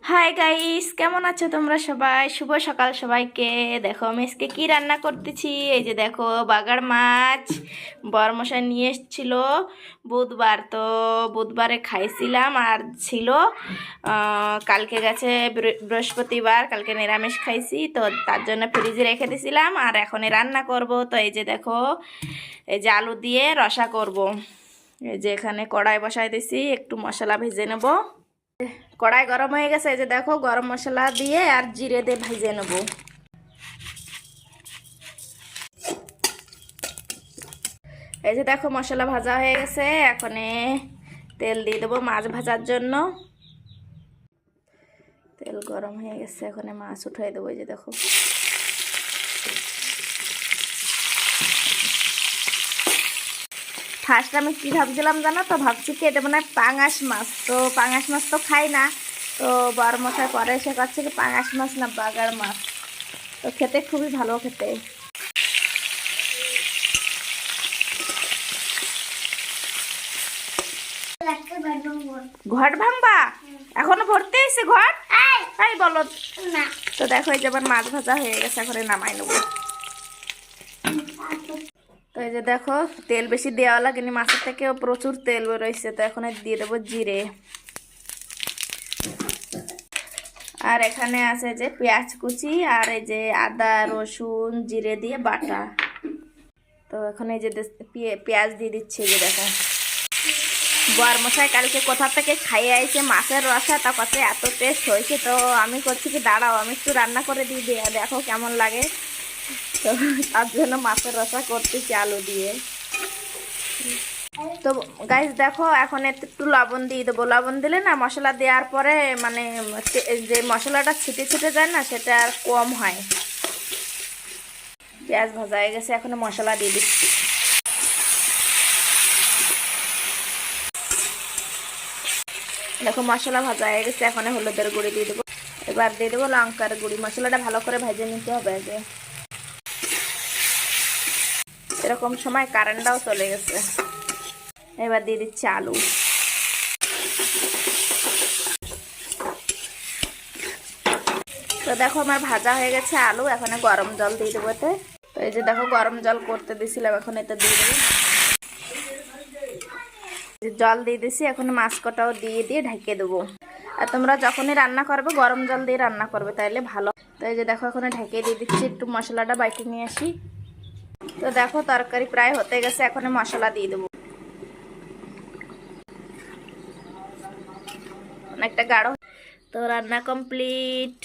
Hi guys, কেমন আছো তোমরা সবাই? শুভ সকাল সবাইকে। দেখো আমি আজকে কি রান্না করতেছি। এই যে দেখো, বাগার মাছ বরমশাই নিয়ে এসেছিল বুধবার। তো বুধবারে খাইছিলাম, আর ছিল কালকে গেছে বৃহস্পতিবার, কালকে নিরামিষ খাইছি, তো তার জন্য ফ্রিজে রেখে দিয়েছিলাম। আর এখন রান্না করব। তো এই যে দেখো, এই যে আলু দিয়ে রসা করব। এই যে এখানে কড়াই বসাই দিছি, একটু মশলা ভেজে নেব। কড়াই গরম হয়ে গেছে, এই যে দেখো গরম মশলা দিয়ে আর জিরে দিয়ে ভেজে নেব। এই যে দেখো মশলা ভাজা হয়ে গেছে, এখন তেল দিয়ে দেবো মাছ ভাজার জন্য। তেল গরম হয়ে গেছে, এখন মাছ উঠাই দেবো। এই যে দেখো, ফার্স্ট আমি কি ভাবছিলাম জানো তো, ভাবছি কি এটা মানে পাঙাশ মাছ। তো পাঙাশ মাছ তো খাই না, তো বড় মশাই পরে এসে করছে কি পাঙাশ মাছ না বাগার মাছ। তো খেতে খুবই ভালো খেতে। ঘট ভাঙবা? এখনো ভরতে এসে ঘট? তাই বলো না। তো দেখো এই যে আবার মাছ ভাজা হয়ে গেছে, এখন নামাই নেবো। তো এই যে দেখো, তেল বেশি দেওয়া লাগেনি, মাছের থেকেও প্রচুর তেল বেরোইছে। তো এখন দিয়ে দেবো জিরে। আর এখানে আছে যে পেঁয়াজ কুচি, আর এই যে আদা রসুন জিরে দিয়ে বাটা। তো এখন এই যে পেঁয়াজ দিয়ে দিচ্ছি। যে দেখো, বরমশাই কালকে কোথা থেকে খাইয়ে আইছে মাছের রসা, তা কত এত টেস্ট হয়েছে। তো আমি করছি কি দাঁড়াও, আমি একটু রান্না করে দিয়ে দিই, দেখো কেমন লাগে। তো তার জন্য মাছের রসা করতেছি আলু দিয়ে। তো গাইস দেখো, এখন একটু লবণ দিয়ে দেবো। লবণ দিলে না মশলা দেওয়ার পরে মানে যে মশলাটা ছিটে ছিটে যায় না, সেটা আর কম হয়। পেঁয়াজ ভাজা হয়ে গেছে, এখন মশলা দিয়ে দিচ্ছি। দেখো মশলা ভাজা হয়ে গেছে, এখন হলুদের গুঁড়ি দিয়ে দেবো। এবার দিয়ে দেবো লঙ্কার গুঁড়ি। মশলাটা ভালো করে ভেজে নিতে হবে। যে এরকম সময় কারেন্টটাও চলে গেছে। এবার দিয়ে দিচ্ছি আলু। তো দেখো আমার ভাজা হয়ে গেছে আলু, এখন গরম জল দিয়ে দেবো এতে। তো এই যে দেখো গরম জল করতে দিয়েছিলাম, এখন এটা দিয়ে দেবো। জল দিয়ে দিছি, এখন মাছ কটাও দিয়ে দিয়ে ঢেকে দেবো। আর তোমরা যখনই রান্না করবে গরম জল দিয়ে রান্না করবে, তাইলে ভালো। তো এই যে দেখো এখন ঢেকে দিয়ে দিচ্ছি, একটু মশলাটা বাইটে নিয়ে আসি। তো দেখো তরকারি প্রায় হতে গেছে, এখন মশলা দিয়ে দেবো। অনেকটা গাঢ়। তো রান্না কমপ্লিট।